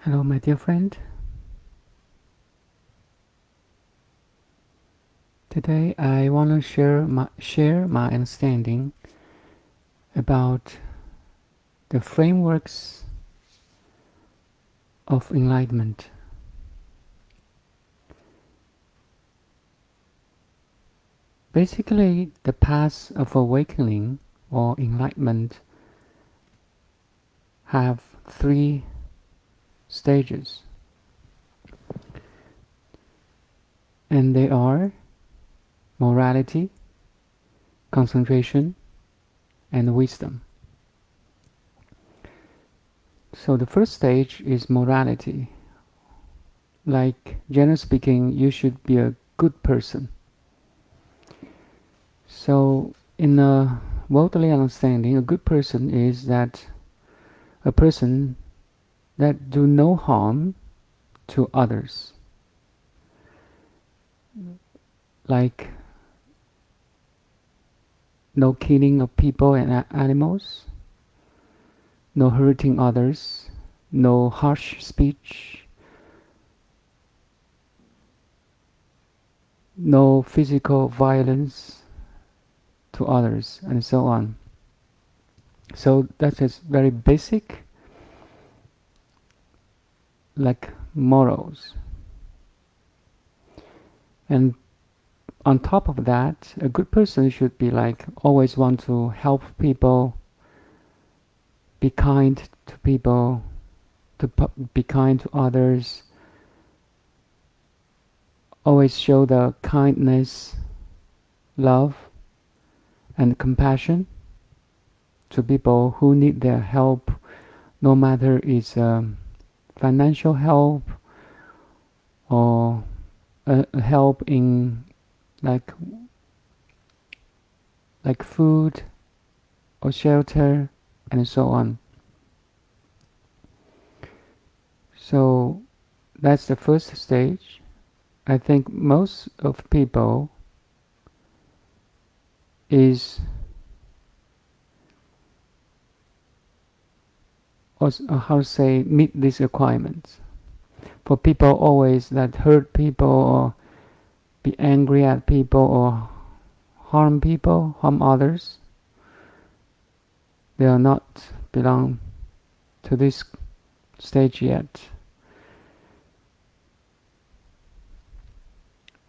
Hello, my dear friend. Today I want to share my understanding about the frameworks of enlightenment. Basically, the paths of awakening or enlightenment have three stages, and they are morality, concentration, and wisdom. So the first stage is morality. Like, generally speaking, you should be a good person. So, in a worldly understanding, a good person is that a person that do no harm to others, like no killing of people and animals, no hurting others, no harsh speech, no physical violence to others, and so on. So that is very basic, like morals. And on top of that, a good person should be like always want to help people, be kind to people, to be kind to others, always show the kindness, love, and compassion to people who need their help, no matter it's financial help or help in like food or shelter and so on. So that's the first stage. I think most of people is also, how to say, meet these requirements. For people always that hurt people or be angry at people or harm people, harm others, they are not belong to this stage yet.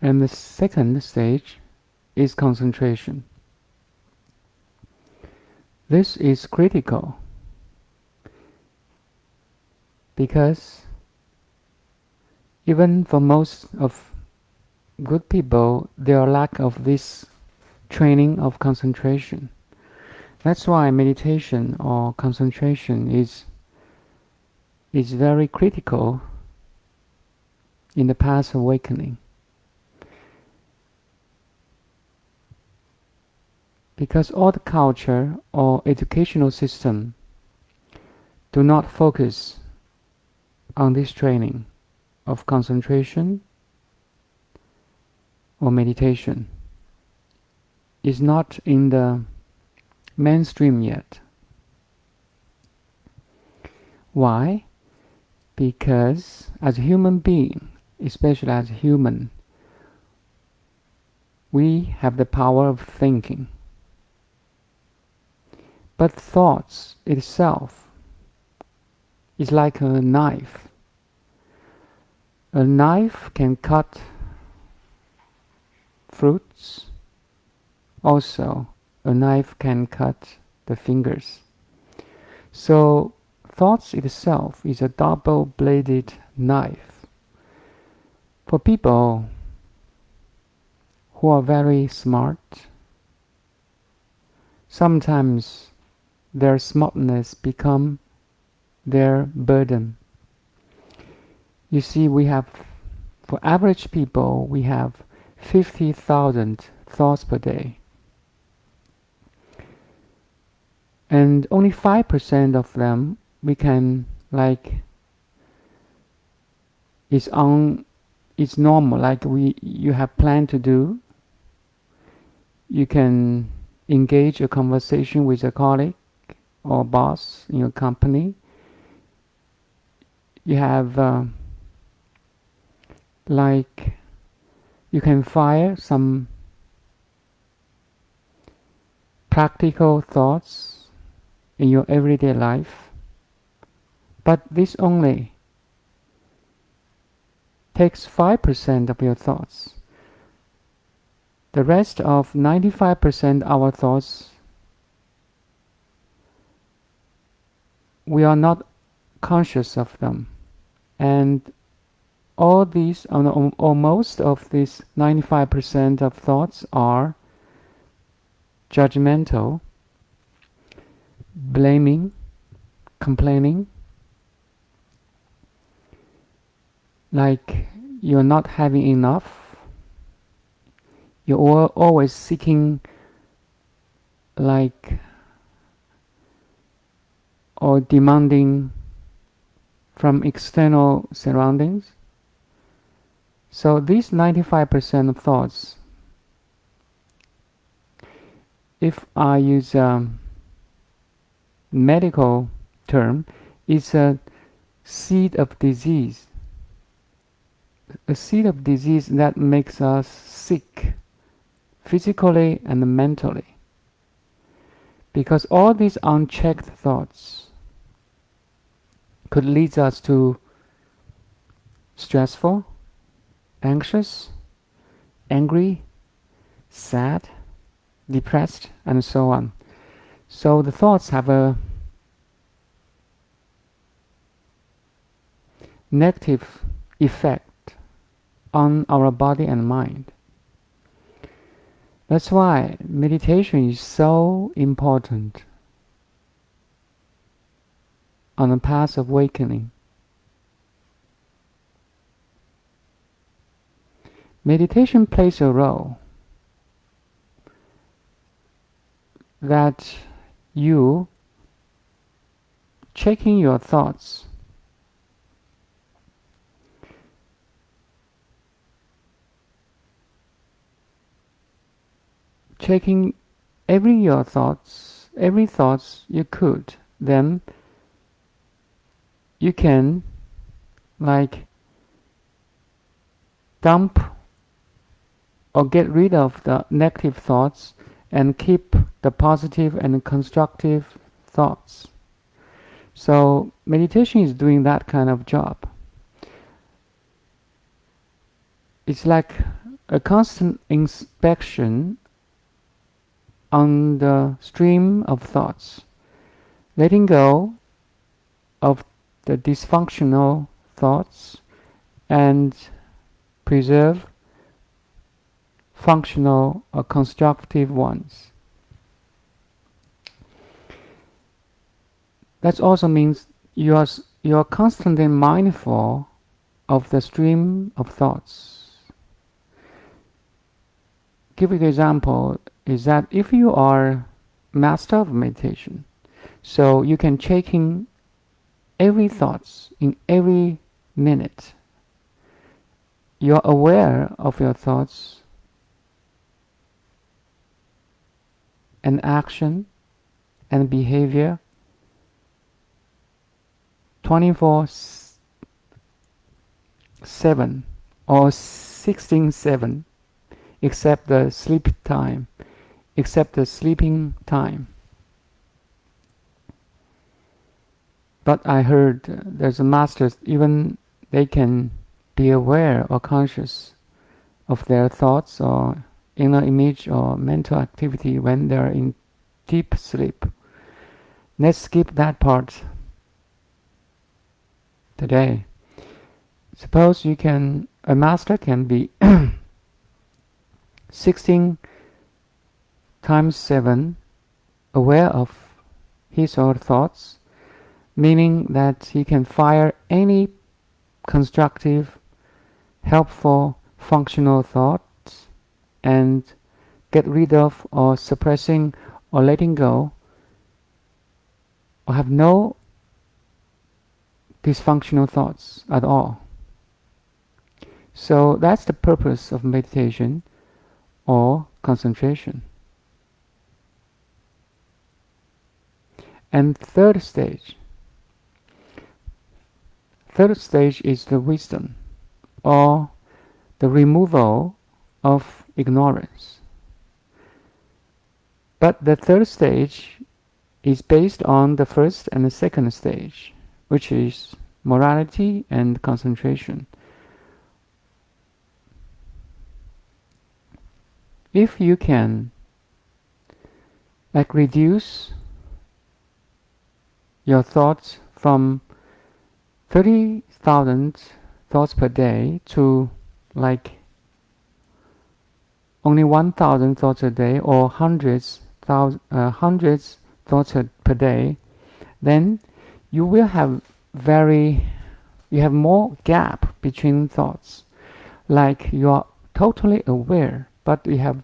And the second stage is concentration. This is critical because even for most of good people, there are lack of this training of concentration. That's why meditation or concentration is very critical in the path of awakening. Because all the culture or educational system do not focus on this training of concentration or meditation, is not in the mainstream yet. Why? Because as a human being, especially as a human, we have the power of thinking. But thoughts itself is like a knife. A knife can cut fruits. Also, a knife can cut the fingers. So, thoughts itself is a double-bladed knife. For people who are very smart, sometimes their smartness become their burden. You see, for average people, we have 50,000 thoughts per day. And only 5% of them we can it's normal, like you have planned to do. You can engage a conversation with a colleague or boss in your company. You have like you can fire some practical thoughts in your everyday life, but this only takes 5% of your thoughts. The rest of 95% our thoughts, we are not conscious of them. And all these, or most of these 95% of thoughts are judgmental, blaming, complaining, like you're not having enough, you're always seeking like or demanding from external surroundings. So these 95% of thoughts, if I use a medical term, is a seed of disease. A seed of disease that makes us sick physically and mentally. Because all these unchecked thoughts could lead us to stressful, anxious, angry, sad, depressed, and so on. So the thoughts have a negative effect on our body and mind. That's why meditation is so important on the path of awakening. Meditation plays a role that you checking your thoughts, checking every thoughts you could, then you can like dump or get rid of the negative thoughts and keep the positive and constructive thoughts. So meditation is doing that kind of job. It's like a constant inspection on the stream of thoughts, letting go of the dysfunctional thoughts and preserve functional or constructive ones. That also means you are constantly mindful of the stream of thoughts. Give you an example is that if you are master of meditation, so you can check in every thoughts in every minute. You're aware of your thoughts and action and behavior 24/7 or 16/7 except the sleeping time. But I heard there's a masters, even they can be aware or conscious of their thoughts or inner image or mental activity when they're in deep sleep. Let's skip that part today. Suppose a master can be 16 times 7 aware of his or her thoughts, meaning that he can fire any constructive, helpful, functional thoughts and get rid of or suppressing or letting go or have no dysfunctional thoughts at all. So that's the purpose of meditation or concentration. And third third stage is the wisdom, or the removal of ignorance. But the third stage is based on the first and the second stage, which is morality and concentration. If you can reduce your thoughts from 30,000 thoughts per day to like only 1,000 thoughts a day, or hundreds thoughts per day, then you will have more gap between thoughts. Like you are totally aware, but you have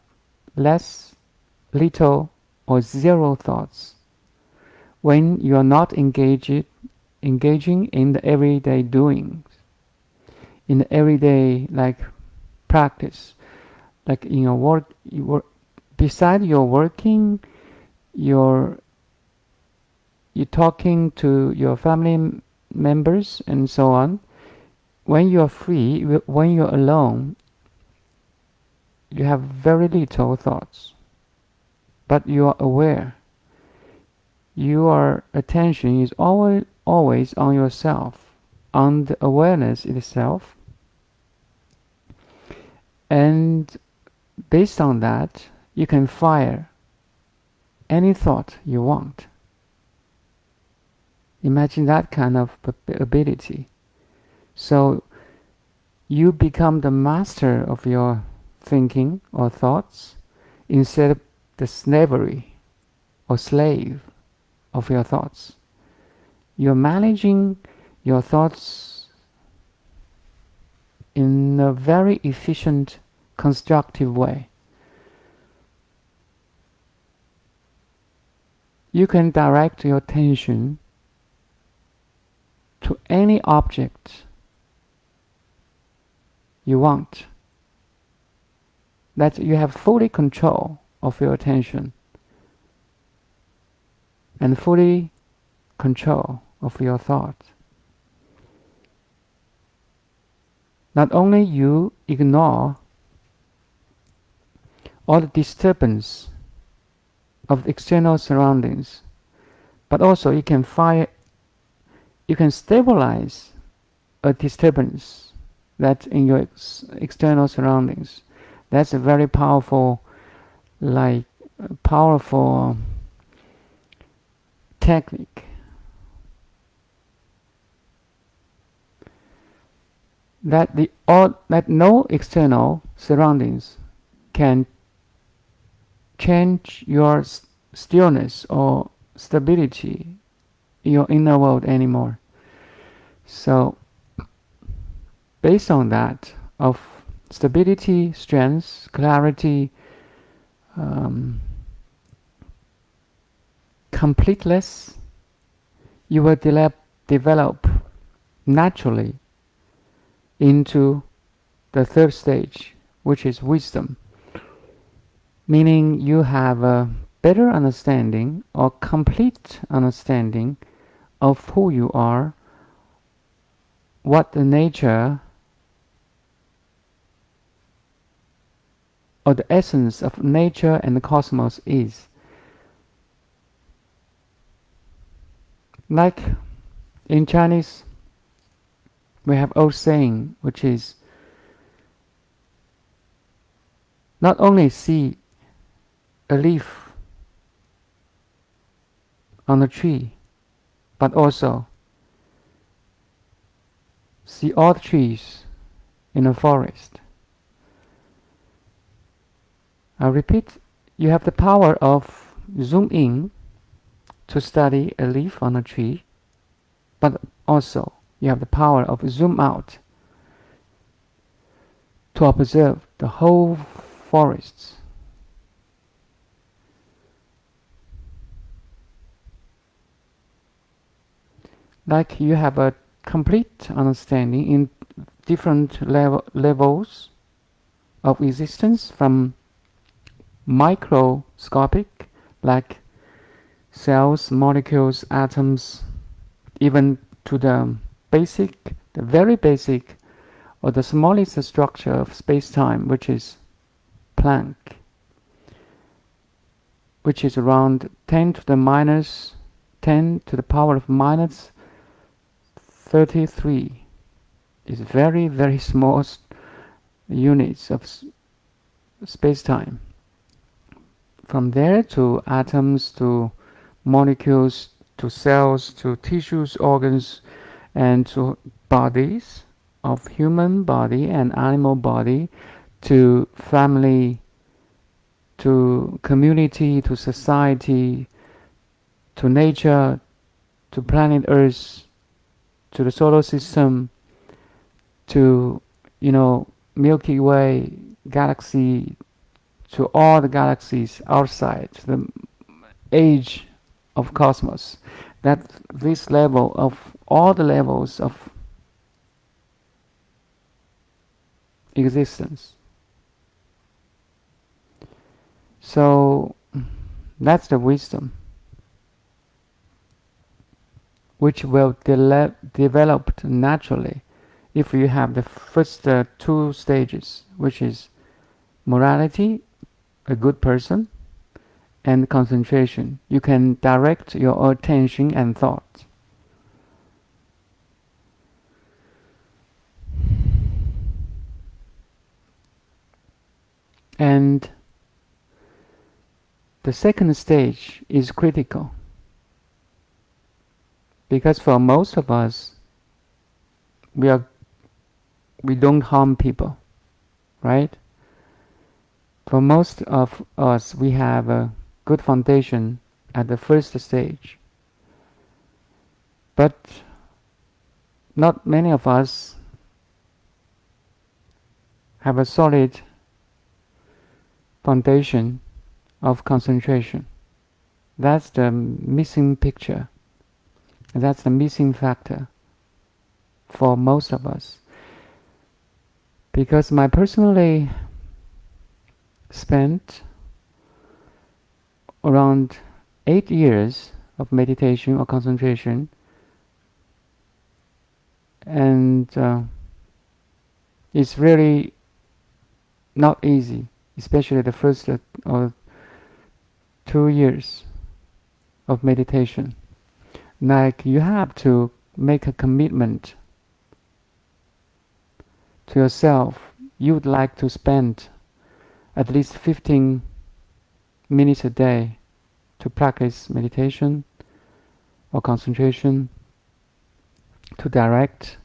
little or zero thoughts when you are not engaging in the everyday doings, in the everyday practice, like in your work. Beside your working, you're talking to your family members and so on. When you are free, when you're alone, you have very little thoughts, but you are aware. Your attention is always on yourself, on the awareness itself, and based on that, you can fire any thought you want. Imagine that kind of ability. So you become the master of your thinking or thoughts instead of the slavery or slave of your thoughts. You're managing your thoughts in a very efficient, constructive way. You can direct your attention to any object you want. That you have fully control of your attention and fully control of your thoughts. Not only you ignore all the disturbance of external surroundings, but also you can stabilize a disturbance that in your external surroundings. That's a very powerful technique. That no external surroundings can change your stillness or stability in your inner world anymore. So based on that, of stability, strength, clarity, completeness, you will develop naturally into the third stage, which is wisdom. Meaning you have a better understanding or complete understanding of who you are, what the nature or the essence of nature and the cosmos is. Like in Chinese, we have old saying, which is not only see a leaf on a tree, but also see all the trees in a forest. I repeat, you have the power of zoom in to study a leaf on a tree, but also you have the power of zoom out to observe the whole forests. Like you have a complete understanding in different levels of existence, from microscopic, like cells, molecules, atoms, even to the basic the very basic or the smallest structure of space-time, which is Planck, which is around 10 to the minus 10 to the power of minus 33, is very, very small units of space-time. From there to atoms, to molecules, to cells, to tissues, organs, and to bodies of human body and animal body, to family, to community, to society, to nature, to planet Earth, to the solar system, to, Milky Way galaxy, to all the galaxies outside, to the age of cosmos. That this level of all the levels of existence. So that's the wisdom which will develop naturally if you have the first two stages, which is morality, a good person, and concentration. You can direct your attention and thought. And the second stage is critical, because for most of us, we don't harm people, right? For most of us, we have a good foundation at the first stage, but not many of us have a solid foundation of concentration. That's the missing picture. That's the missing factor for most of us. Because I personally spent around 8 years of meditation or concentration, and it's really not easy, especially the first or 2 years of meditation. Like, you have to make a commitment to yourself. You would like to spend at least 15 minutes a day to practice meditation or concentration, to direct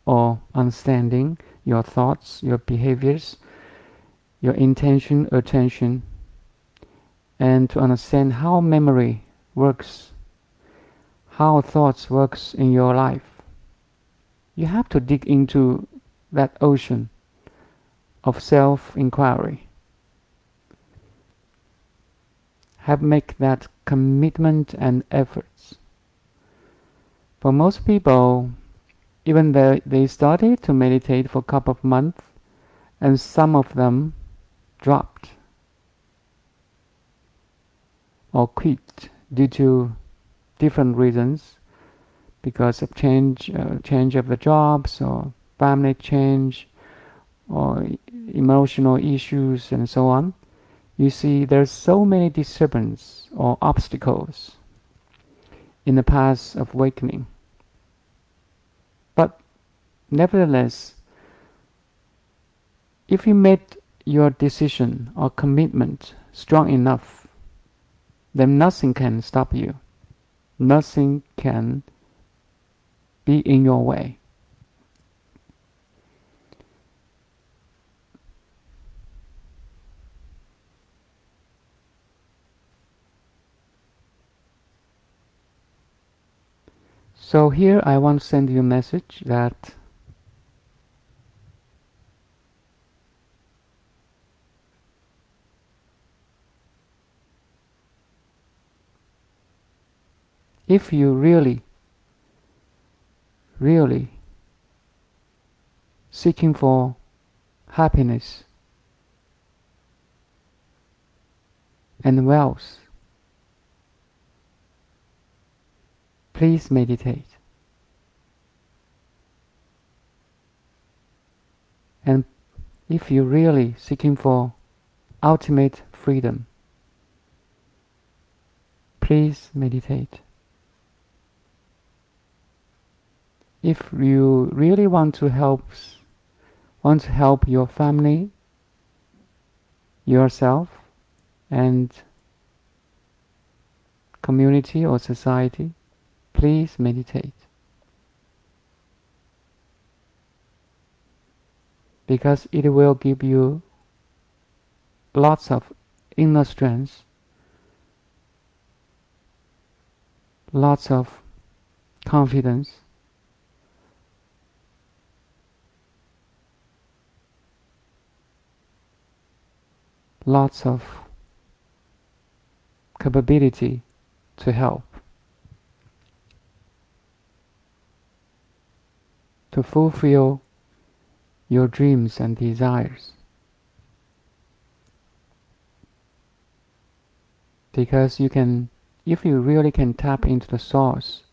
or understanding your thoughts, your behaviors, your intention, attention, and to understand how memory works, how thoughts works in your life. You have to dig into that ocean of self-inquiry. Make that commitment and efforts. For most people, even though they started to meditate for a couple of months, and some of them dropped or quit due to different reasons, because of change of the jobs, or family change, or emotional issues, and so on. You see, there's so many disturbances or obstacles in the path of awakening. But nevertheless, if you made your decision or commitment strong enough, then nothing can stop you. Nothing can be in your way. So here I want to send you a message that if you really seeking for happiness and wealth, please meditate. if you're really seeking for ultimate freedom, please meditate. If you really want to help your family, yourself, and community or society, please meditate. Because it will give you lots of inner strength, lots of confidence, lots of capability to help, to fulfill your dreams and desires. Because you can, if you really can tap into the source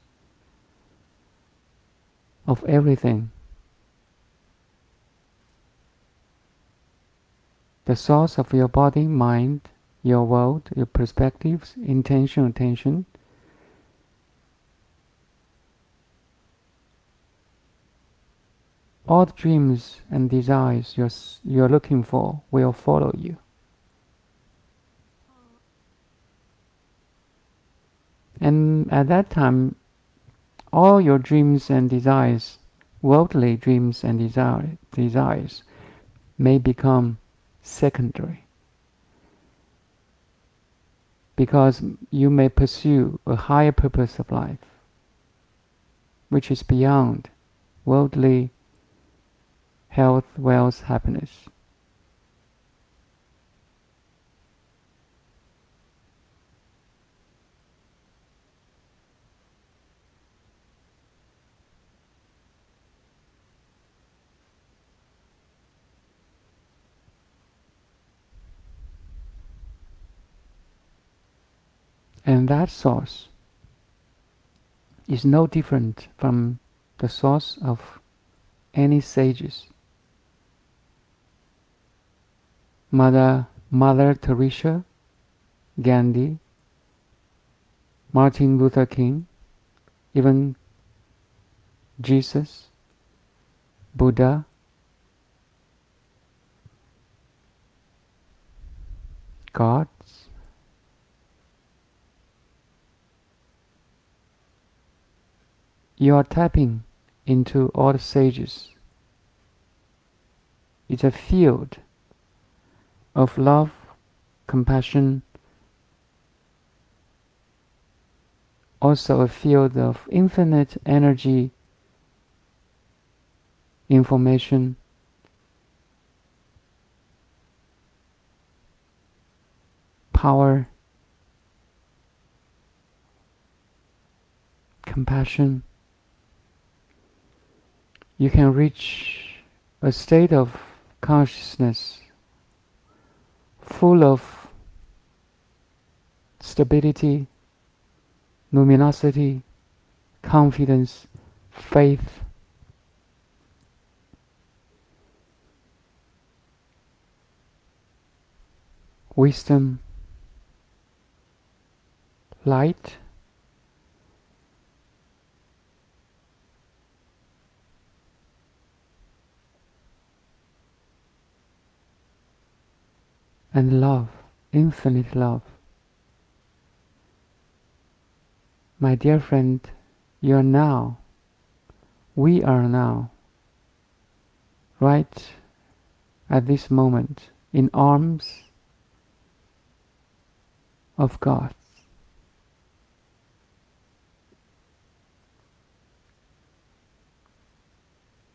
of everything, the source of your body, mind, your world, your perspectives, intention, attention, all the dreams and desires you're looking for will follow you. And at that time, all your dreams and desires, worldly dreams and desires, may become secondary. Because you may pursue a higher purpose of life, which is beyond worldly health, wealth, happiness. And that source is no different from the source of any sages. Mother Teresa, Gandhi, Martin Luther King, even Jesus, Buddha, God. You are tapping into all the sages. It's a field of love, compassion, also a field of infinite energy, information, power, compassion. You can reach a state of consciousness full of stability, luminosity, confidence, faith, wisdom, light, and love, infinite love. My dear friend, you are now, we are now, right at this moment, in arms of God.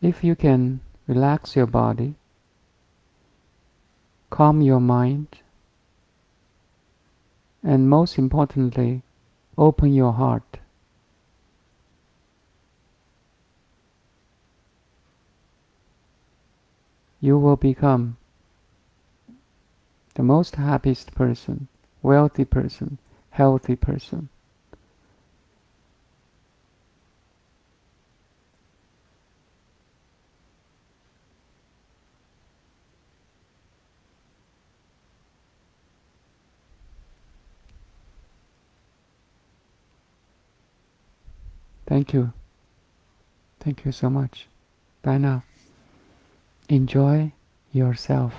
If you can relax your body, calm your mind, and most importantly, open your heart, you will become the most happiest person, wealthy person, healthy person. Thank you. Thank you so much. Bye now. Enjoy yourself.